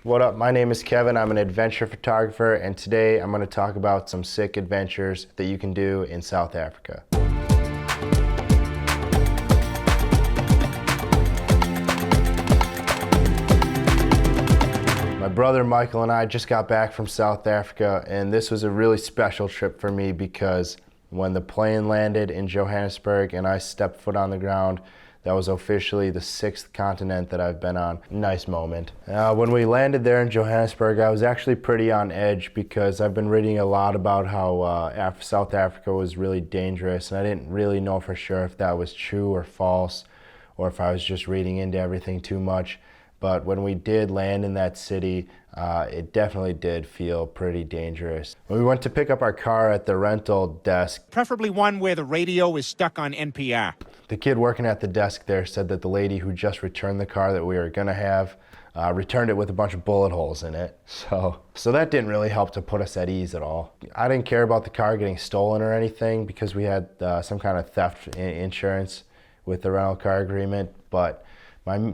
What up? My name is Kevin. I'm an adventure photographer, and today I'm going to talk about some sick adventures that you can do in South Africa. My brother Michael and I just got back from South Africa, and this was a really special trip for me because when the plane landed in Johannesburg and I stepped foot on the ground, that was officially the 6th continent that I've been on. Nice moment. When we landed there in Johannesburg, I was actually pretty on edge because I've been reading a lot about how South Africa was really dangerous, and I didn't really know for sure if that was true or false, or if I was just reading into everything too much. But when we did land in that city, it definitely did feel pretty dangerous. When we went to pick up our car at the rental desk, preferably one where the radio is stuck on NPR. The kid working at the desk there said that the lady who just returned the car that we were gonna have returned it with a bunch of bullet holes in it. So that didn't really help to put us at ease at all. I didn't care about the car getting stolen or anything because we had some kind of theft insurance with the rental car agreement, but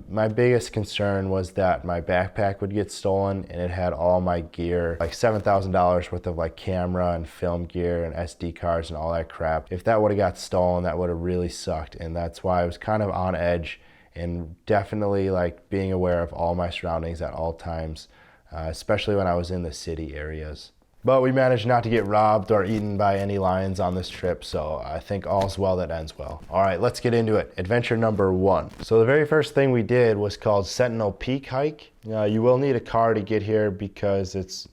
my biggest concern was that my backpack would get stolen, and it had all my gear, like $7,000 worth of like camera and film gear and SD cards and all that crap. If that would have got stolen, that would have really sucked, and that's why I was kind of on edge and definitely like being aware of all my surroundings at all times, especially when I was in the city areas. But we managed not to get robbed or eaten by any lions on this trip, so I think all's well that ends well. All right, let's get into it. Adventure number 1. So the very first thing we did was called Sentinel Peak hike. You will need a car to get here because it's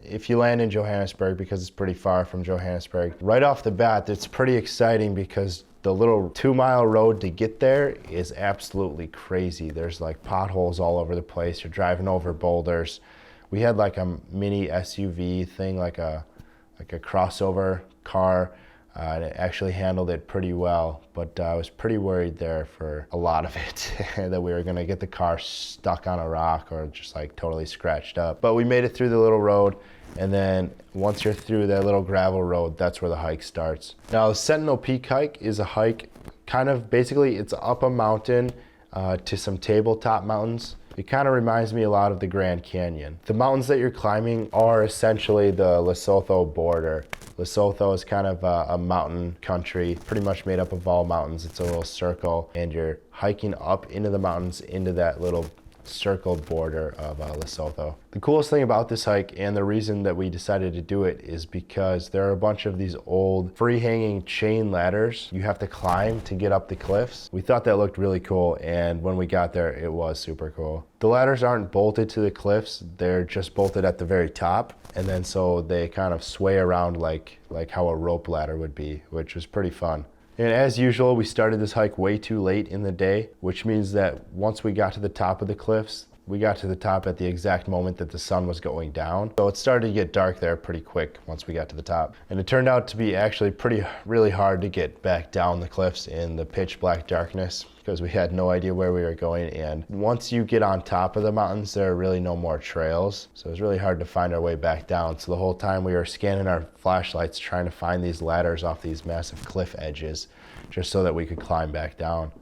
if you land in Johannesburg, because it's pretty far from Johannesburg. Right off the bat, it's pretty exciting because the little 2-mile road to get there is absolutely crazy. There's like potholes all over the place. You're driving over boulders. We had like a mini SUV thing, like a crossover car, and it actually handled it pretty well. But I was pretty worried there for a lot of it that we were gonna get the car stuck on a rock or just like totally scratched up. But we made it through the little road, and then once you're through that little gravel road, that's where the hike starts. Now, the Sentinel Peak hike is a hike, kind of basically it's up a mountain to some tabletop mountains. It kind of reminds me a lot of the Grand Canyon. The mountains that you're climbing are essentially the Lesotho border. Lesotho is kind of a mountain country, pretty much made up of all mountains. It's a little circle, and you're hiking up into the mountains into that little circled border of Lesotho. The coolest thing about this hike, and the reason that we decided to do it, is because there are a bunch of these old free-hanging chain ladders you have to climb to get up the cliffs. We thought that looked really cool, and when we got there, it was super cool. The ladders aren't bolted to the cliffs, they're just bolted at the very top, and then so they kind of sway around like how a rope ladder would be, which was pretty fun. And as usual, we started this hike way too late in the day, which means that once we got to the top of the cliffs, we got to the top at the exact moment that the sun was going down. So it started to get dark there pretty quick once we got to the top. And it turned out to be actually really hard to get back down the cliffs in the pitch black darkness because we had no idea where we were going. And once you get on top of the mountains, there are really no more trails. So it was really hard to find our way back down. So the whole time we were scanning our flashlights trying to find these ladders off these massive cliff edges just so that we could climb back down.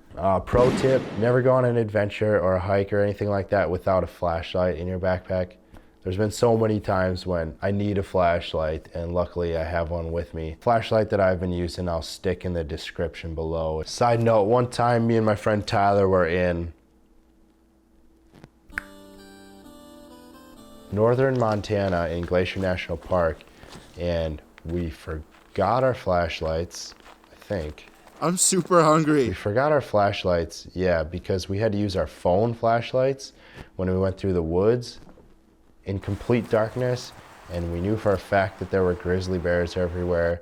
Pro tip, never go on an adventure or a hike or anything like that without a flashlight in your backpack. There's been so many times when I need a flashlight, and luckily I have one with me. Flashlight that I've been using, I'll stick in the description below. Side note, one time me and my friend Tyler were in northern Montana in Glacier National Park, and we forgot our flashlights, I think. I'm super hungry. We forgot our flashlights, yeah, because we had to use our phone flashlights when we went through the woods in complete darkness, and we knew for a fact that there were grizzly bears everywhere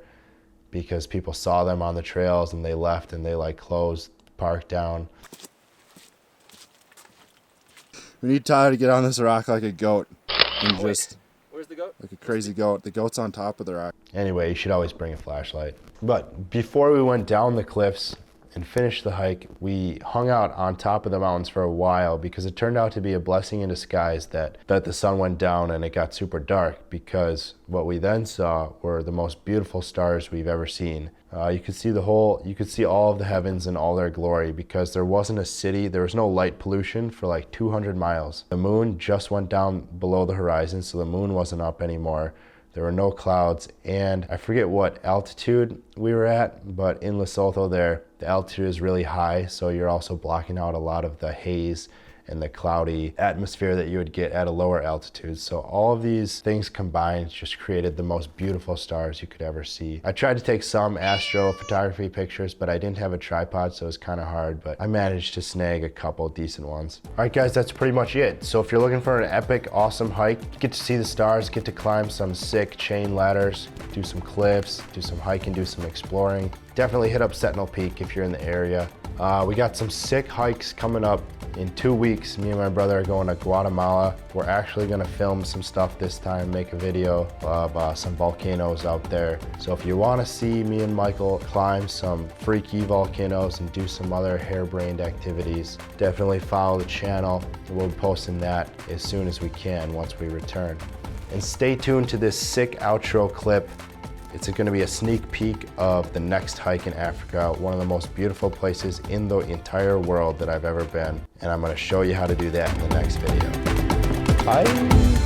because people saw them on the trails and they left and they like closed the park down. We need Tyler to get on this rock like a goat and just... Where's the goat? Like a crazy goat. The goat's on top of the rock. Anyway, you should always bring a flashlight. But before we went down the cliffs and finished the hike, we hung out on top of the mountains for a while because it turned out to be a blessing in disguise that the sun went down and it got super dark, because what we then saw were the most beautiful stars we've ever seen. You could see you could see all of the heavens in all their glory because there wasn't a city, there was no light pollution for like 200 miles. The moon just went down below the horizon, so the moon wasn't up anymore. There were no clouds, and I forget what altitude we were at, but in Lesotho there, the altitude is really high, so you're also blocking out a lot of the haze and the cloudy atmosphere that you would get at a lower altitude. So all of these things combined just created the most beautiful stars you could ever see. I tried to take some astrophotography pictures, but I didn't have a tripod, so it was kind of hard, but I managed to snag a couple decent ones. All right, guys, that's pretty much it. So if you're looking for an epic, awesome hike, get to see the stars, get to climb some sick chain ladders, do some cliffs, do some hiking, do some exploring, definitely hit up Sentinel Peak if you're in the area. We got some sick hikes coming up. In 2 weeks, me and my brother are going to Guatemala. We're actually gonna film some stuff this time, make a video of some volcanoes out there. So if you wanna see me and Michael climb some freaky volcanoes and do some other harebrained activities, definitely follow the channel. We'll be posting that as soon as we can once we return. And stay tuned to this sick outro clip. It's going to be a sneak peek of the next hike in Africa, one of the most beautiful places in the entire world that I've ever been. And I'm going to show you how to do that in the next video. Bye.